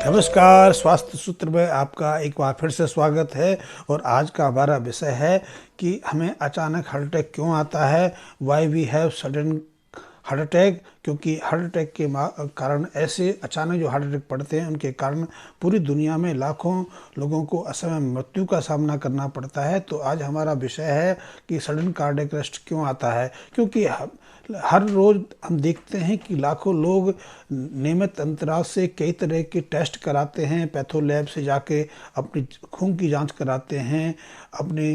नमस्कार, स्वास्थ्य सूत्र में आपका एक बार फिर से स्वागत है। और आज का हमारा विषय है कि हमें अचानक हार्ट अटैक क्यों आता है, why we have sudden heart attack. क्योंकि हार्ट अटैक के कारण ऐसे अचानक जो हार्ट अटैक पड़ते हैं उनके कारण पूरी दुनिया में लाखों लोगों को असमय मृत्यु का सामना करना पड़ता है। तो आज हमारा विषय है कि सडन कार्डियक अरेस्ट क्यों आता है। क्योंकि हर रोज़ हम देखते हैं कि लाखों लोग नियमित अंतराल से कई तरह के टेस्ट कराते हैं, पैथो लैब से जाके अपनी खून की जांच कराते हैं, अपने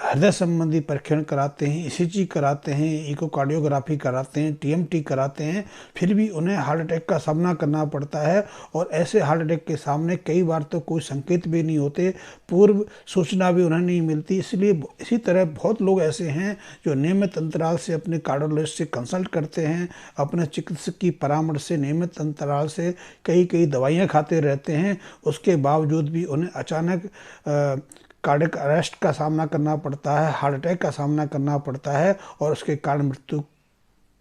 हृदय संबंधी परीक्षण कराते हैं, ईसीजी कराते हैं, इकोकार्डियोग्राफी कराते हैं, टीएमटी कराते हैं, फिर भी उन्हें हार्ट अटैक का सामना करना पड़ता है। और ऐसे हार्ट अटैक के सामने कई बार तो कोई संकेत भी नहीं होते, पूर्व सूचना भी उन्हें नहीं मिलती। इसलिए इसी तरह बहुत लोग ऐसे हैं जो नियमित अंतराल से अपने कार्डियोलॉजिस्ट से कंसल्ट करते हैं, अपने चिकित्सक की परामर्श से नियमित अंतराल से कई कई दवाइयाँ खाते रहते हैं। उसके बावजूद भी उन्हें अचानक कार्डियक अरेस्ट का सामना करना पड़ता है, हार्ट अटैक का सामना करना पड़ता है और उसके कारण मृत्यु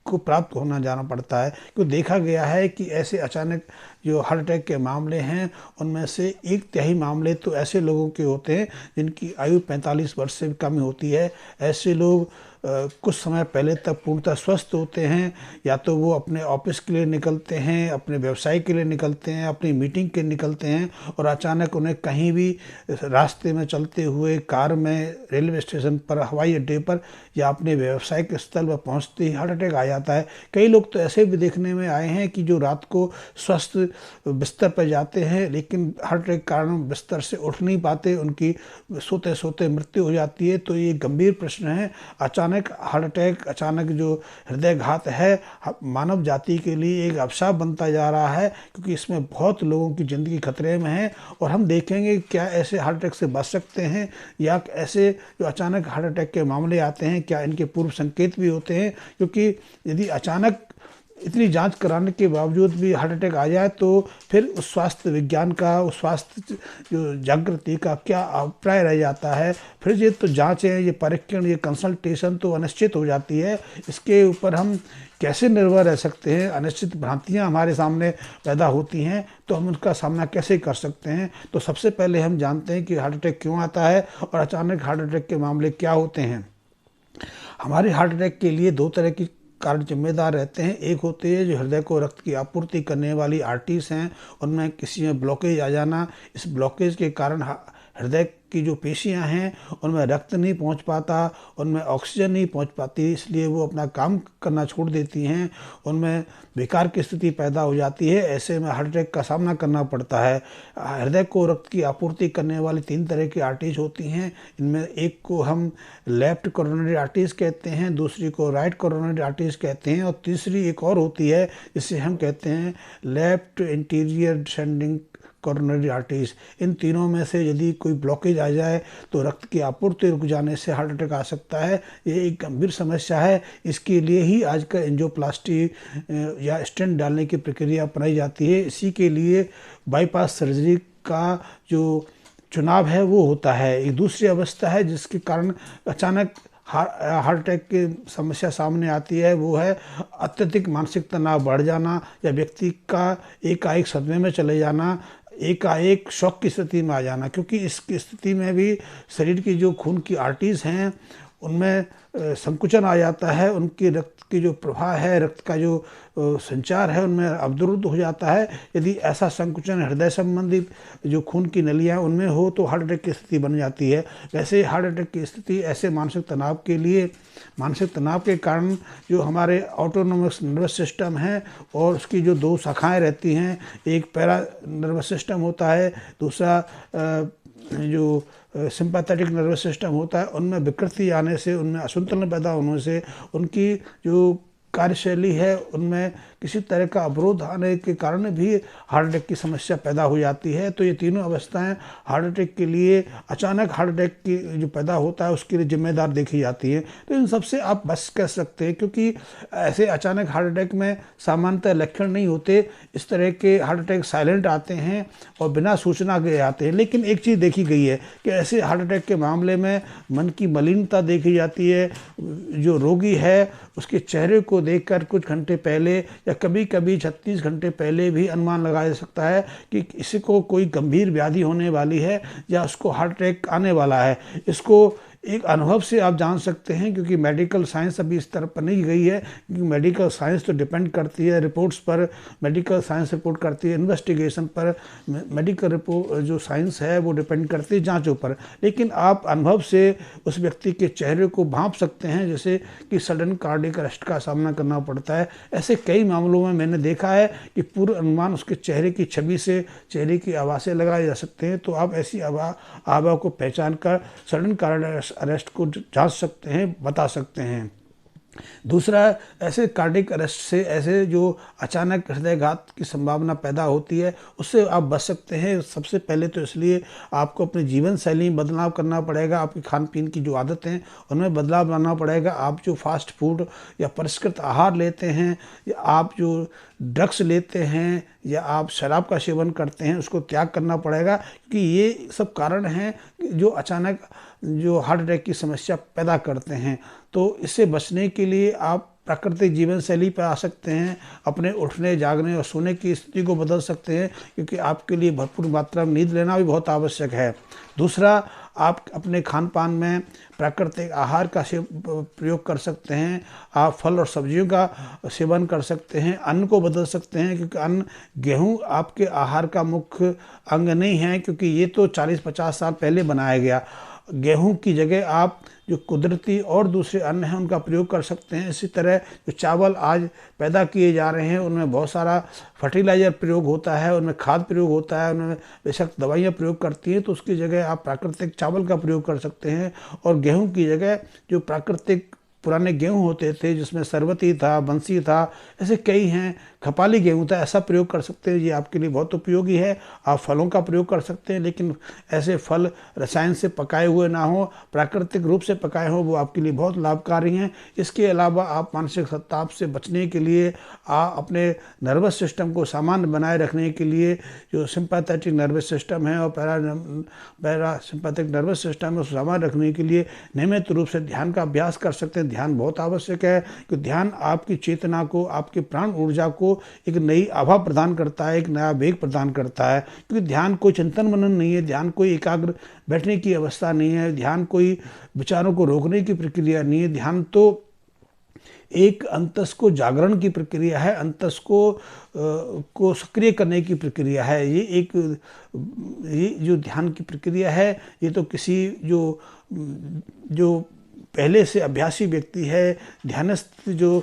को प्राप्त होना जाना पड़ता है। क्योंकि देखा गया है कि ऐसे अचानक जो हार्ट अटैक के मामले हैं उनमें से 1/3 मामले तो ऐसे लोगों के होते हैं जिनकी आयु 45 वर्ष से कम होती है। ऐसे लोग कुछ समय पहले तक पूर्णतः स्वस्थ होते हैं, या तो वो अपने ऑफिस के लिए निकलते हैं, अपने व्यवसाय के लिए निकलते हैं, अपनी मीटिंग के निकलते हैं, और अचानक उन्हें कहीं भी रास्ते में चलते हुए, कार में, रेलवे स्टेशन पर, हवाई अड्डे पर या अपने व्यवसायिक स्थल पर पहुंचते ही हार्ट अटैक आ जाता है। कई लोग तो ऐसे भी देखने में आए हैं कि जो रात को स्वस्थ बिस्तर पर जाते हैं लेकिन हार्ट अटैक के कारण बिस्तर से उठ नहीं पाते, उनकी सोते सोते मृत्यु हो जाती है। तो ये गंभीर प्रश्न है। अचानक हार्ट अटैक, अचानक जो हृदयघात है, मानव जाति के लिए एक अभिशाप बनता जा रहा है, क्योंकि इसमें बहुत लोगों की ज़िंदगी खतरे में है। और हम देखेंगे क्या ऐसे हार्ट अटैक से बच सकते हैं, या ऐसे जो अचानक हार्ट अटैक के मामले आते हैं क्या इनके पूर्व संकेत भी होते हैं। क्योंकि यदि अचानक इतनी जांच कराने के बावजूद भी हार्ट अटैक आ जाए तो फिर उस स्वास्थ्य विज्ञान का, उस स्वास्थ्य जो जागृति का क्या अभिप्राय रह जाता है। फिर ये तो जांचें, ये परीक्षण, ये कंसल्टेशन तो अनिश्चित हो जाती है। इसके ऊपर हम कैसे निर्भर रह सकते हैं। अनिश्चित भ्रांतियां हमारे सामने पैदा होती हैं तो हम उनका सामना कैसे कर सकते हैं। तो सबसे पहले हम जानते हैं कि हार्ट अटैक क्यों आता है और अचानक हार्ट अटैक के मामले क्या होते हैं। हमारे हार्ट अटैक के लिए 2 तरह की कारण जिम्मेदार रहते हैं। एक होते हैं जो हृदय को रक्त की आपूर्ति करने वाली आर्टरीज हैं, उनमें किसी में ब्लॉकेज आ जाना। इस ब्लॉकेज के कारण हृदय की जो पेशियां हैं उनमें रक्त नहीं पहुंच पाता, उनमें ऑक्सीजन नहीं पहुंच पाती, इसलिए वो अपना काम करना छोड़ देती हैं, उनमें विकार की स्थिति पैदा हो जाती है। ऐसे में हार्ट अटैक का सामना करना पड़ता है। हृदय को रक्त की आपूर्ति करने वाली 3 तरह की आर्टरीज होती हैं। इनमें एक को हम लेफ्ट कोरोनरी आर्टरीज कहते हैं, दूसरी को राइट कोरोनरी आर्टरीज कहते हैं, और तीसरी एक और होती है जिसे हम कहते हैं left interior descending coronary arteries. इन तीनों में से यदि कोई ब्लॉकेज आ जाए तो रक्त की आपूर्ति रुक जाने से हार्ट अटैक आ सकता है। ये एक गंभीर समस्या है। इसके लिए ही आजकल एंजियोप्लास्टी या स्टेंट डालने की प्रक्रिया अपनाई जाती है। इसी के लिए बाईपास सर्जरी का जो चुनाव है वो होता है। एक दूसरी अवस्था है जिसके कारण अचानक हार्ट अटैक की समस्या सामने आती है, वो है अत्यधिक मानसिक तनाव बढ़ जाना, या व्यक्ति का एकाएक सदमे में चले जाना, एकाएक शॉक की स्थिति में आ जाना। क्योंकि इस स्थिति में भी शरीर की जो खून की आर्टरीज हैं उनमें संकुचन आ जाता है, उनकी रक्त की जो प्रवाह है, रक्त का जो संचार है उनमें अवरुद्ध हो जाता है। यदि ऐसा संकुचन हृदय संबंधी जो खून की नलियाँ उनमें हो तो हार्ट अटैक की स्थिति बन जाती है। वैसे हार्ट अटैक की स्थिति ऐसे मानसिक तनाव के लिए, मानसिक तनाव के कारण जो हमारे ऑटोनोमस नर्वस सिस्टम है और उसकी जो 2 शाखाएँ रहती हैं, एक पैरा नर्वस सिस्टम होता है, दूसरा जो सिंपैथेटिक नर्वस सिस्टम होता है, उनमें विकृति आने से, उनमें असंतुलन पैदा होने से उनकी जो कार्यशैली है उनमें किसी तरह का अवरोध आने के कारण भी हार्ट अटैक की समस्या पैदा हो जाती है। तो ये तीनों अवस्थाएं हार्ट अटैक के लिए, अचानक हार्ट अटैक की जो पैदा होता है उसके लिए जिम्मेदार देखी जाती है। तो इन सबसे आप बच कर सकते हैं, क्योंकि ऐसे अचानक हार्ट अटैक में सामान्यतः लक्षण नहीं होते। इस तरह के हार्ट अटैक साइलेंट आते हैं और बिना सूचना के आते हैं। लेकिन एक चीज़ देखी गई है कि ऐसे हार्ट अटैक के मामले में मन की मलिनता देखी जाती है। जो रोगी है उसके चेहरे को देखकर कुछ घंटे पहले या या कभी कभी 36 घंटे पहले भी अनुमान लगाया जा सकता है कि किसी को कोई गंभीर व्याधि होने वाली है या उसको हार्ट अटैक आने वाला है। इसको एक अनुभव से आप जान सकते हैं, क्योंकि मेडिकल साइंस अभी इस तरफ पर नहीं गई है, क्योंकि मेडिकल साइंस तो डिपेंड करती है रिपोर्ट्स पर, मेडिकल साइंस रिपोर्ट करती है इन्वेस्टिगेशन पर, मेडिकल रिपोर्ट जो साइंस है वो डिपेंड करती है जांचों पर। लेकिन आप अनुभव से उस व्यक्ति के चेहरे को भांप सकते हैं, जैसे कि सडन कार्डियक अरेस्ट का सामना करना पड़ता है। ऐसे कई मामलों में मैंने देखा है कि पूर्व अनुमान उसके चेहरे की छवि से, चेहरे की आवाज़ें लगाए जा सकते हैं। तो आप ऐसी आभा को पहचान कर सडन कार्डियक अरेस्ट को जांच सकते हैं, बता सकते हैं। दूसरा, ऐसे कार्डियक अरेस्ट से, ऐसे जो अचानक हृदयघात की संभावना पैदा होती है, उससे आप बच सकते हैं। सबसे पहले तो इसलिए आपको अपनी जीवन शैली में बदलाव करना पड़ेगा, आपकी खान पीन की जो आदतें हैं उनमें बदलाव लाना पड़ेगा। आप जो फास्ट फूड या परिष्कृत आहार लेते हैं, या आप जो ड्रग्स लेते हैं, या आप शराब का सेवन करते हैं, उसको त्याग करना पड़ेगा, क्योंकि ये सब कारण हैं जो अचानक जो हार्ट अटैक की समस्या पैदा करते हैं। तो इससे बचने के लिए आप प्राकृतिक जीवन शैली पर आ सकते हैं, अपने उठने, जागने और सोने की स्थिति को बदल सकते हैं, क्योंकि आपके लिए भरपूर मात्रा में नींद लेना भी बहुत आवश्यक है। दूसरा, आप अपने खान पान में प्राकृतिक आहार का प्रयोग कर सकते हैं। आप फल और सब्जियों का सेवन कर सकते हैं, अन्न को बदल सकते हैं, क्योंकि अन्न, गेहूं आपके आहार का मुख्य अंग नहीं है, क्योंकि ये तो 40-50 साल पहले बनाया गया। गेहूं की जगह आप जो कुदरती और दूसरे अन्न हैं उनका प्रयोग कर सकते हैं। इसी तरह जो चावल आज पैदा किए जा रहे हैं उनमें बहुत सारा फर्टिलाइज़र प्रयोग होता है, उनमें खाद प्रयोग होता है, उनमें बेशक दवाइयाँ प्रयोग करती हैं, तो उसकी जगह आप प्राकृतिक चावल का प्रयोग कर सकते हैं। और गेहूं की जगह जो प्राकृतिक पुराने गेहूं होते थे जिसमें सरबती था, बंसी था, ऐसे कई हैं, खपाली गेहूं था, ऐसा प्रयोग कर सकते हैं। ये आपके लिए बहुत उपयोगी है। आप फलों का प्रयोग कर सकते हैं, लेकिन ऐसे फल रसायन से पकाए हुए ना हो, प्राकृतिक रूप से पकाए हों, वो आपके लिए बहुत लाभकारी हैं। इसके अलावा आप मानसिक संताप से बचने के लिए, आप अपने नर्वस सिस्टम को सामान्य बनाए रखने के लिए जो सिंपैथेटिक नर्वस सिस्टम है और पैरा सिंपैथिक नर्वस सिस्टम है, सामान्य रखने के लिए नियमित रूप से ध्यान का अभ्यास कर सकते हैं। ध्यान बहुत आवश्यक है, कि ध्यान आपकी चेतना को, आपके प्राण ऊर्जा को एक नई आभा प्रदान करता है, एक नया वेग प्रदान करता है। क्योंकि ध्यान कोई चिंतन मनन नहीं है, ध्यान कोई एकाग्र बैठने की अवस्था नहीं है, ध्यान कोई विचारों को रोकने की प्रक्रिया नहीं है। ध्यान तो एक अंतस को जागरण की प्रक्रिया है, अंतस को सक्रिय करने की प्रक्रिया है। ये जो ध्यान की प्रक्रिया है, ये तो किसी जो पहले से अभ्यासी व्यक्ति है, ध्यानस्थ जो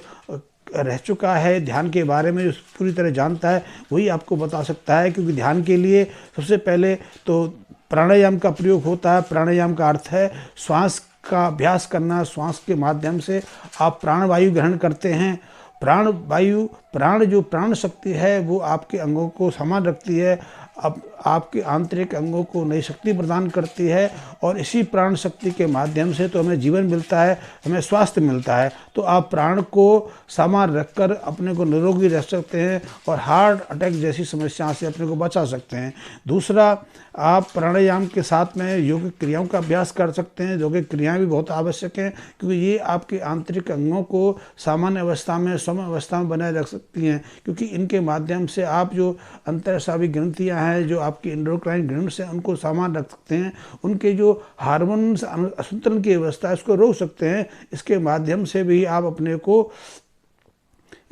रह चुका है, ध्यान के बारे में जो पूरी तरह जानता है, वही आपको बता सकता है। क्योंकि ध्यान के लिए सबसे पहले तो प्राणायाम का प्रयोग होता है। प्राणायाम का अर्थ है श्वास का अभ्यास करना। श्वास के माध्यम से आप प्राणवायु ग्रहण करते हैं। प्राणवायु, जो प्राण शक्ति है वो आपके अंगों को समान रखती है, अब आपके आंतरिक अंगों को नई शक्ति प्रदान करती है, और इसी प्राण शक्ति के माध्यम से तो हमें जीवन मिलता है, हमें स्वास्थ्य मिलता है। तो आप प्राण को सामान रखकर अपने को निरोगी रह सकते हैं और हार्ट अटैक जैसी समस्याओं से अपने को बचा सकते हैं। दूसरा, आप प्राणायाम के साथ में योगिक क्रियाओं का अभ्यास कर सकते हैं। योगिक क्रियाएं भी बहुत आवश्यक हैं, क्योंकि ये आपके आंतरिक अंगों को सामान्य अवस्था में, सम अवस्था में बनाए रख सकती हैं। क्योंकि इनके माध्यम से आप जो अंतरस्रावी ग्रंथियाँ हैं, जो आपकी एंडोक्राइन ग्लैंड्स हैं, उनको सामान रख सकते हैं। उनके जो हार्मोन असंतुलन की अवस्था है उसको रोक सकते हैं। इसके माध्यम से भी आप अपने को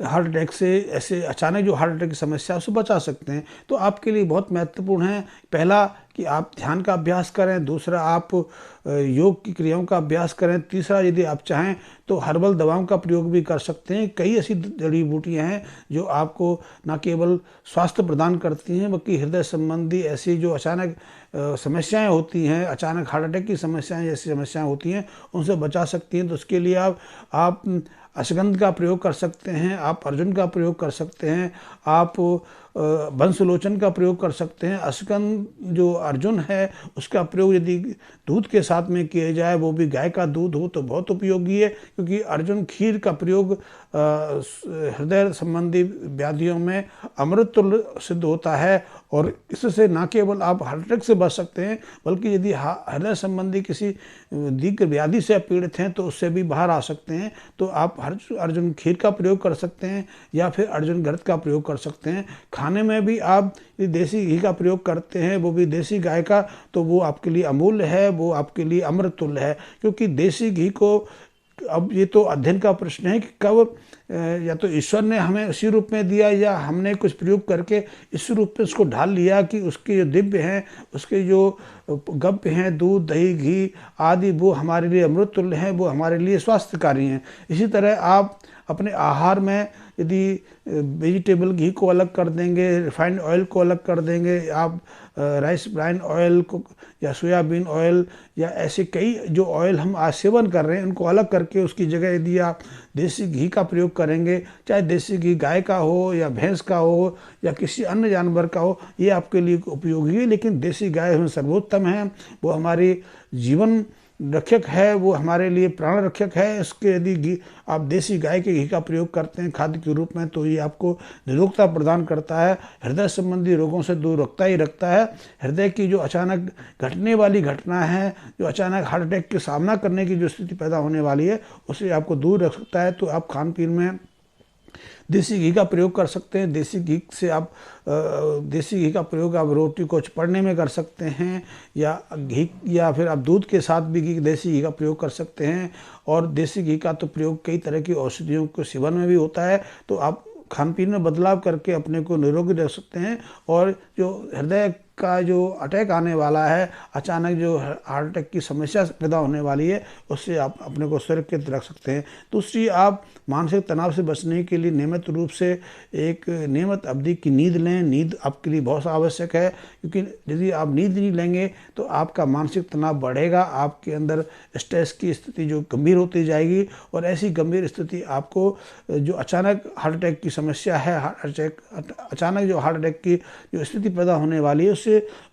हार्ट अटैक से, ऐसे अचानक जो हार्ट अटैक की समस्या है उससे बचा सकते हैं। तो आपके लिए बहुत महत्वपूर्ण है, पहला कि आप ध्यान का अभ्यास करें, दूसरा आप योग की क्रियाओं का अभ्यास करें, तीसरा यदि आप चाहें तो हर्बल दवाओं का प्रयोग भी कर सकते हैं। कई ऐसी जड़ी बूटियां हैं जो आपको न केवल स्वास्थ्य प्रदान करती हैं, बल्कि हृदय संबंधी ऐसी जो अचानक समस्याएं होती हैं, अचानक हार्ट अटैक की समस्याएं जैसी समस्याएं होती हैं, उनसे बचा सकती हैं। तो उसके लिए आप अश्वगंध का प्रयोग कर सकते हैं, आप अर्जुन का प्रयोग कर सकते हैं, आप वंशलोचन का प्रयोग कर सकते हैं। अश्वगंध जो अर्जुन है उसका प्रयोग यदि दूध के साथ में किया जाए, वो भी गाय का दूध हो तो बहुत उपयोगी है, क्योंकि अर्जुन खीर का प्रयोग हृदय संबंधी व्याधियों में अमृत तुल्य सिद्ध होता है। और इससे न केवल आप हार्ट अटैक से बच सकते हैं, बल्कि यदि हृदय संबंधी किसी दीर्घ व्याधि से आप पीड़ित हैं तो उससे भी बाहर आ सकते हैं। तो आप अर्जुन खीर का प्रयोग कर सकते हैं या फिर अर्जुन घृत का प्रयोग कर सकते हैं। खाने में भी आप देसी घी का प्रयोग करते हैं, वो भी देसी गाय का, तो वो आपके लिए अमूल्य है, वो आपके लिए अमृत तुल्य है। क्योंकि देसी घी को, अब ये तो अध्ययन का प्रश्न है कि कब या तो ईश्वर ने हमें इसी रूप में दिया या हमने कुछ प्रयोग करके इस रूप में उसको ढाल लिया कि उसके जो दिव्य हैं, उसके जो गव्य हैं, दूध दही घी आदि, वो हमारे लिए अमृत तुल्य हैं, वो हमारे लिए स्वास्थ्यकारी हैं। इसी तरह आप अपने आहार में यदि वेजिटेबल घी को अलग कर देंगे, रिफाइंड ऑयल को अलग कर देंगे, आप राइस ब्राइन ऑयल को या सोयाबीन ऑयल या ऐसे कई जो ऑयल हम आज सेवन कर रहे हैं उनको अलग करके उसकी जगह यदि आप देसी घी का प्रयोग करेंगे, चाहे देसी घी गाय का हो या भैंस का हो या किसी अन्य जानवर का हो, ये आपके लिए उपयोगी है। लेकिन देसी गाय हमें सर्वोत्तम है, वो हमारी जीवन रक्षक है, वो हमारे लिए प्राण रक्षक है। इसके यदि घी आप देसी गाय के घी का प्रयोग करते हैं खाद्य के रूप में, तो ये आपको निरोगता प्रदान करता है, हृदय संबंधी रोगों से दूर रखता ही रखता है। हृदय की जो अचानक घटने वाली घटना है, जो अचानक हार्ट अटैक के सामना करने की जो स्थिति पैदा होने वाली है, उससे आपको दूर रख सकता है। तो आप खान पीन में देसी घी का प्रयोग कर सकते हैं। देसी घी से आप देसी घी का प्रयोग आप रोटी को चपड़ने में कर सकते हैं, या फिर आप दूध के साथ भी देसी घी का प्रयोग कर सकते हैं। और देसी घी का तो प्रयोग कई तरह की औषधियों के सेवन में भी होता है। तो आप खान पीन में बदलाव करके अपने को निरोगी रख सकते हैं। और जो हृदय का जो अटैक आने वाला है, अचानक जो हार्ट अटैक की समस्या पैदा होने वाली है, उससे आप अपने को सुरक्षित रख सकते हैं। दूसरी, आप मानसिक तनाव से बचने के लिए नियमित रूप से एक नियमित अवधि की नींद लें। नींद आपके लिए बहुत आवश्यक है, क्योंकि यदि आप नींद नहीं लेंगे तो आपका मानसिक तनाव बढ़ेगा, आपके अंदर स्ट्रेस की स्थिति जो गंभीर होती जाएगी। और ऐसी गंभीर स्थिति आपको जो अचानक हार्ट अटैक की समस्या है, अचानक जो हार्ट अटैक की जो स्थिति पैदा होने वाली है,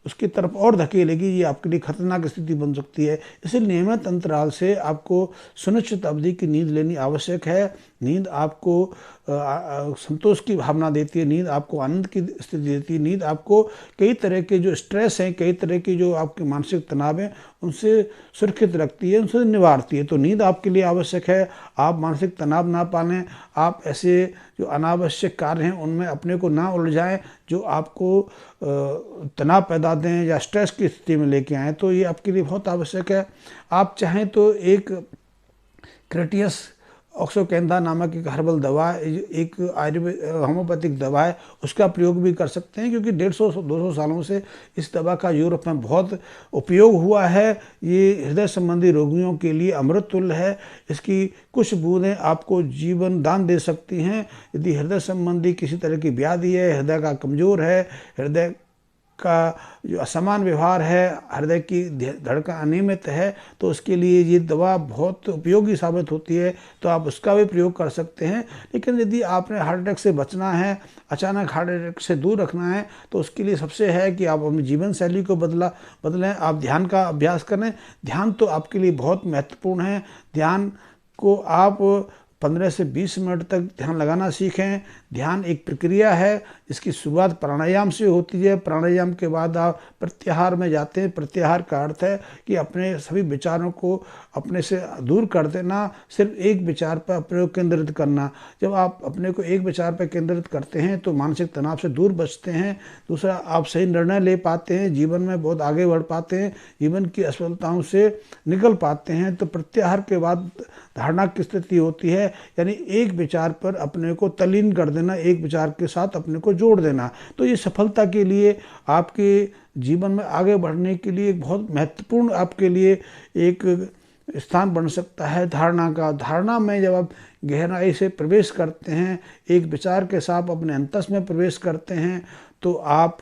उसकी तरफ और धकेलेगी। ये आपके लिए खतरनाक स्थिति बन सकती है। इसलिए नियमित अंतराल से आपको सुनिश्चित अवधि की नींद लेनी आवश्यक है। नींद आपको संतोष की भावना देती है, नींद आपको आनंद की स्थिति देती है, नींद आपको कई तरह के जो स्ट्रेस हैं, कई तरह की जो आपके मानसिक तनाव हैं, उनसे सुरक्षित रखती है, उनसे निवारती है। तो नींद आपके लिए आवश्यक है। आप मानसिक तनाव ना पालें, आप ऐसे जो अनावश्यक कार्य हैं उनमें अपने को ना उलझाएं जो आपको तनाव पैदा दें या स्ट्रेस की स्थिति में लेके आएँ। तो ये आपके लिए बहुत आवश्यक है। आप चाहें तो एक क्रेटियस ऑक्सोकेंधा नामक एक हर्बल दवा, एक आयुर्वेद होम्योपैथिक दवा है, उसका प्रयोग भी कर सकते हैं, क्योंकि 150-200 सालों से इस दवा का यूरोप में बहुत उपयोग हुआ है। ये हृदय संबंधी रोगियों के लिए अमृत तुल्य है। इसकी कुछ बूंदें आपको जीवन दान दे सकती हैं। यदि हृदय संबंधी किसी तरह की व्याधि है, हृदय का कमज़ोर है, हृदय का जो असमान व्यवहार है, हृदय की धड़कन अनियमित है, तो उसके लिए ये दवा बहुत उपयोगी साबित होती है। तो आप उसका भी प्रयोग कर सकते हैं। लेकिन यदि आपने हार्ट अटैक से बचना है, अचानक हार्ट अटैक से दूर रखना है, तो उसके लिए सबसे है कि आप अपनी जीवन शैली को बदलें। आप ध्यान का अभ्यास करें। ध्यान तो आपके लिए बहुत महत्वपूर्ण है। ध्यान को आप 15 से 20 मिनट तक ध्यान लगाना सीखें। ध्यान एक प्रक्रिया है, इसकी शुरुआत प्राणायाम से होती है। प्राणायाम के बाद आप प्रत्याहार में जाते हैं। प्रत्याहार का अर्थ है कि अपने सभी विचारों को अपने से दूर कर देना, सिर्फ एक विचार पर अपने को केंद्रित करना। जब आप अपने को एक विचार पर केंद्रित करते हैं तो मानसिक तनाव से दूर बचते हैं। दूसरा, आप सही निर्णय ले पाते हैं, जीवन में बहुत आगे बढ़ पाते हैं, जीवन की असफलताओं से निकल पाते हैं। तो प्रत्याहार के बाद धारणा की स्थिति होती है, यानी एक विचार पर अपने को तल्लीन कर देना, एक विचार के साथ अपने को जोड़ देना। तो ये सफलता के लिए, आपके जीवन में आगे बढ़ने के लिए एक बहुत महत्वपूर्ण आपके लिए एक स्थान बन सकता है धारणा का। धारणा में जब आप गहराई से प्रवेश करते हैं, एक विचार के साथ अपने अंतस में प्रवेश करते हैं, तो आप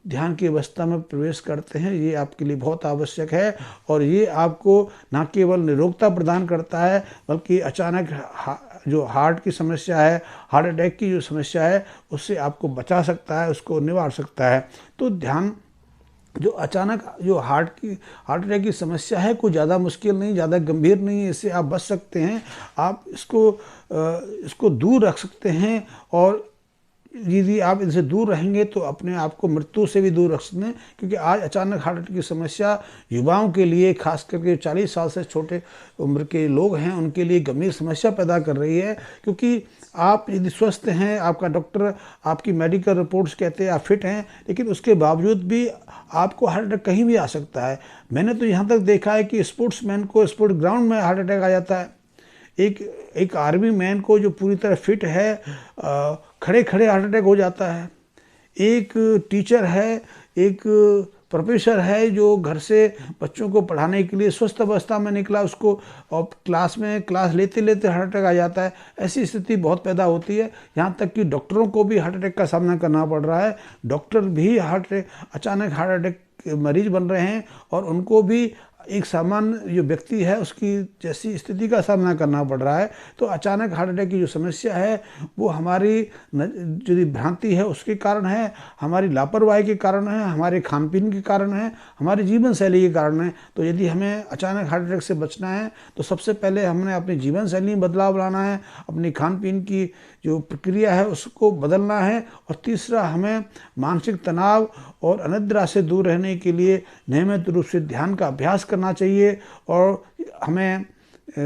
ध्यान की अवस्था में प्रवेश करते हैं। ये आपके लिए बहुत आवश्यक है। और ये आपको न केवल निरोगता प्रदान करता है, बल्कि अचानक जो हार्ट की समस्या है, हार्ट अटैक की जो समस्या है, उससे आपको बचा सकता है, उसको निवार सकता है। तो ध्यान जो अचानक जो हार्ट अटैक की समस्या है कोई ज़्यादा मुश्किल नहीं, ज़्यादा गंभीर नहीं है, इससे आप बच सकते हैं। आप इसको दूर रख सकते हैं, और यदि आप इनसे दूर रहेंगे तो अपने आप को मृत्यु से भी दूर रख सकते हैं। क्योंकि आज अचानक हार्ट अटैक की समस्या युवाओं के लिए, खास करके 40 साल से छोटे उम्र के लोग हैं, उनके लिए गंभीर समस्या पैदा कर रही है। क्योंकि आप यदि स्वस्थ हैं, आपका डॉक्टर, आपकी मेडिकल रिपोर्ट्स कहते हैं आप फिट हैं, लेकिन उसके बावजूद भी आपको हार्ट अटैक कहीं भी आ सकता है। मैंने तो यहाँ तक देखा है कि स्पोर्ट्समैन को स्पोर्ट्स ग्राउंड में हार्ट अटैक आ जाता है। एक आर्मी मैन को जो पूरी तरह फिट है, खड़े खड़े हार्ट अटैक हो जाता है। एक टीचर है, एक प्रोफेसर है जो घर से बच्चों को पढ़ाने के लिए स्वस्थ अवस्था में निकला, उसको और क्लास लेते लेते हार्ट अटैक आ जाता है। ऐसी स्थिति बहुत पैदा होती है, यहाँ तक कि डॉक्टरों को भी हार्ट अटैक का सामना करना पड़ रहा है। डॉक्टर भी अचानक हार्ट अटैक के मरीज बन रहे हैं, और उनको भी एक सामान्य जो व्यक्ति है उसकी जैसी स्थिति का सामना करना पड़ रहा है। तो अचानक हार्ट अटैक की जो समस्या है वो हमारी जो भ्रांति है उसके कारण है, हमारी लापरवाही के कारण है, हमारे खान पीन के कारण है, हमारी जीवन शैली के कारण है। तो यदि हमें अचानक हार्ट अटैक से बचना है तो सबसे पहले हमने अपनी जीवन शैली में बदलाव लाना है, अपनी खान पीन की जो प्रक्रिया है उसको बदलना है, और तीसरा हमें मानसिक तनाव और अनिद्रा से दूर रहने के लिए नियमित रूप से ध्यान का अभ्यास करना चाहिए, और हमें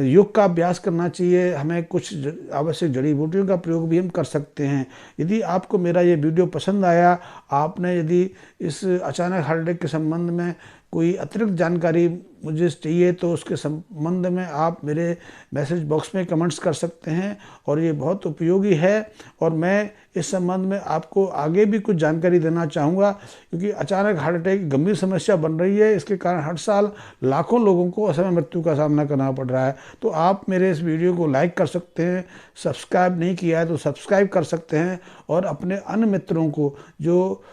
योग का अभ्यास करना चाहिए। हमें कुछ आवश्यक जड़ी बूटियों का प्रयोग भी हम कर सकते हैं। यदि आपको मेरा ये वीडियो पसंद आया, आपने यदि इस अचानक हार्ट अटैक के संबंध में कोई अतिरिक्त जानकारी मुझे चाहिए तो उसके संबंध में आप मेरे मैसेज बॉक्स में कमेंट्स कर सकते हैं, और ये बहुत उपयोगी है। और मैं इस संबंध में आपको आगे भी कुछ जानकारी देना चाहूँगा, क्योंकि अचानक हार्ट अटैक गंभीर समस्या बन रही है। इसके कारण हर साल लाखों लोगों को असमय मृत्यु का सामना करना पड़ रहा है। तो आप मेरे इस वीडियो को लाइक कर सकते हैं, सब्सक्राइब नहीं किया है तो सब्सक्राइब कर सकते हैं, और अपने अन्य मित्रों को जो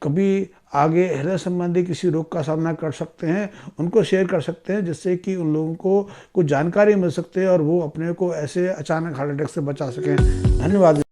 कभी आगे हृदय संबंधी किसी रोग का सामना कर सकते हैं उनको शेयर कर सकते हैं, जिससे कि उन लोगों को कुछ जानकारी मिल सकती है और वो अपने को ऐसे अचानक हार्ट अटैक से बचा सकें। धन्यवाद।